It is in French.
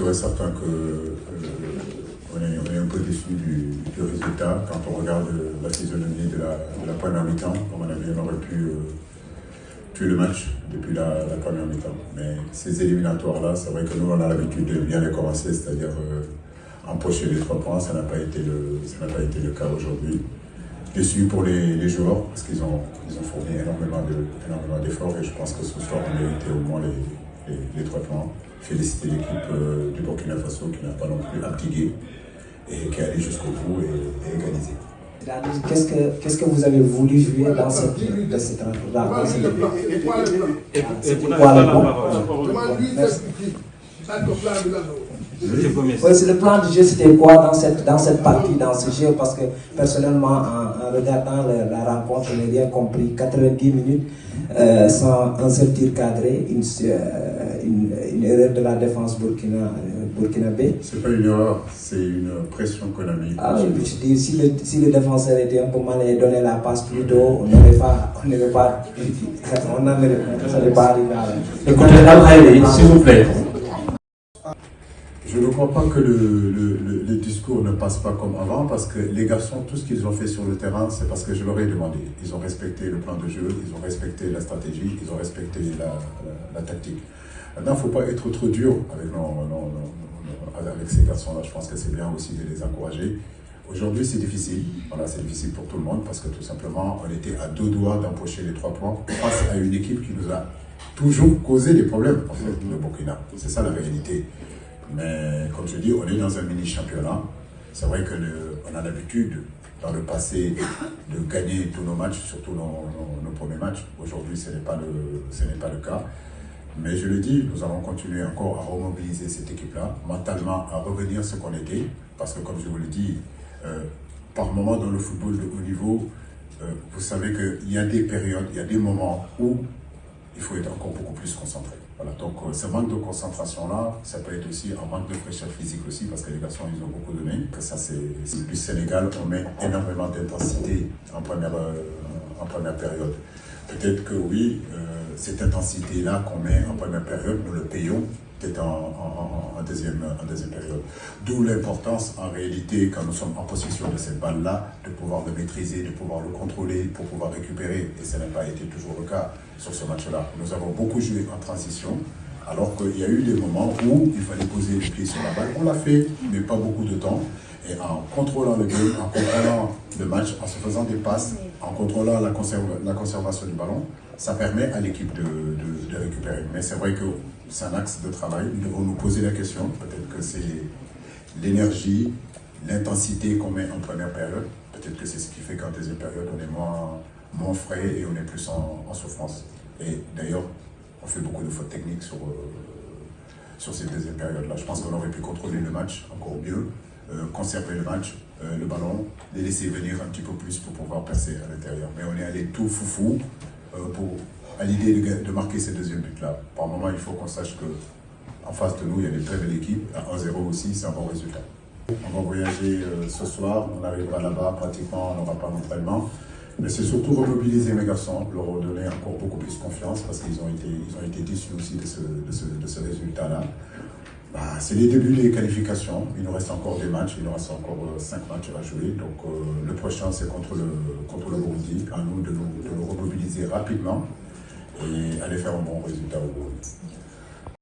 sûr et certain que on est un peu déçu du résultat quand on regarde la physionomie de la première mi-temps. Comme on aurait pu tuer le match depuis la première mi-temps. Mais ces éliminatoires-là, c'est vrai que nous, on a l'habitude de bien les commencer, c'est-à-dire empocher les 3 points. Ça n'a pas été le cas aujourd'hui. Déçu pour les joueurs parce qu'ils ont fourni énormément d'efforts et je pense que ce soir, on méritait au moins les 3 points. Féliciter l'équipe du Burkina Faso qui n'a pas non plus abdigué et qui est allée jusqu'au bout et égalisé. Qu'est-ce que vous avez voulu jouer dans cette rencontre? C'était quoi le bon? Oui, c'est le plan de jeu, c'était quoi dans cette partie, dans ce jeu? Parce que personnellement, en regardant la rencontre, je n'ai bien compris. 90 minutes sans un seul tir cadré, une erreur de la défense burkinabé. C'est pas une erreur, c'est une pression qu'on a mis. Ah oui, je dis, si le défenseur était un peu mal et donnait la passe plus tôt, on n'aurait pas, ça n'est pas arrivé à le côté Al-Khairi, s'il vous plaît. Je ne crois pas que le discours ne passe pas comme avant parce que les garçons, tout ce qu'ils ont fait sur le terrain, c'est parce que je leur ai demandé. Ils ont respecté le plan de jeu, ils ont respecté la stratégie, ils ont respecté la tactique. Maintenant, il ne faut pas être trop dur avec ces garçons-là. Je pense que c'est bien aussi de les encourager. Aujourd'hui, c'est difficile. Voilà, c'est difficile pour tout le monde parce que tout simplement, on était à 2 doigts d'empocher les 3 points face à une équipe qui nous a toujours causé des problèmes, en fait, le Burkina. C'est ça la réalité. Mais comme je dis, on est dans un mini-championnat. C'est vrai qu'on a l'habitude, dans le passé, de gagner tous nos matchs, surtout nos premiers matchs. Aujourd'hui, ce n'est pas le cas. Mais je le dis, nous allons continuer encore à remobiliser cette équipe-là, mentalement à revenir ce qu'on était. Parce que comme je vous le dis, par moment dans le football de haut niveau, vous savez qu'il y a des périodes, il y a des moments où il faut être encore beaucoup plus concentré. Voilà, donc ce manque de concentration-là, ça peut être aussi un manque de fraîcheur physique aussi, parce que les garçons, ils ont beaucoup donné. Ça, c'est du Sénégal, on met énormément d'intensité en première période. Peut-être que oui, cette intensité-là qu'on met en première période, nous le payons peut-être en deuxième période. D'où l'importance, en réalité, quand nous sommes en possession de cette balle-là, de pouvoir le maîtriser, de pouvoir le contrôler, pour pouvoir récupérer. Et ça n'a pas été toujours le cas sur ce match-là. Nous avons beaucoup joué en transition, alors qu'il y a eu des moments où il fallait poser les pieds sur la balle. On l'a fait, mais pas beaucoup de temps. Et en contrôlant le jeu, en contrôlant le match, en se faisant des passes, en contrôlant la conservation du ballon, ça permet à l'équipe de récupérer. Mais c'est vrai que c'est un axe de travail. Nous devons nous poser la question. Peut-être que c'est l'énergie, l'intensité qu'on met en première période. Peut-être que c'est ce qui fait qu'en deuxième période, on est moins frais et on est plus en souffrance. Et d'ailleurs, on fait beaucoup de fautes techniques sur cette deuxième période-là. Je pense qu'on aurait pu contrôler le match encore mieux, conserver le match, le ballon, les laisser venir un petit peu plus pour pouvoir percer à l'intérieur. Mais on est allé tout foufou à l'idée de marquer ces deuxième buts-là. Par moment, il faut qu'on sache qu'en face de nous, il y a des très belles équipes. À 1-0 aussi, c'est un bon résultat. On va voyager ce soir, on arrivera là-bas, pratiquement, on n'aura pas d'entraînement. Mais c'est surtout remobiliser mes garçons, leur donner encore beaucoup plus confiance parce qu'ils ont été déçus aussi de ce résultat-là. C'est les débuts des qualifications, il nous reste encore des matchs, il nous reste encore 5 matchs à jouer. Donc le prochain c'est contre le Burundi, à nous de nous remobiliser rapidement et aller faire un bon résultat au Burundi.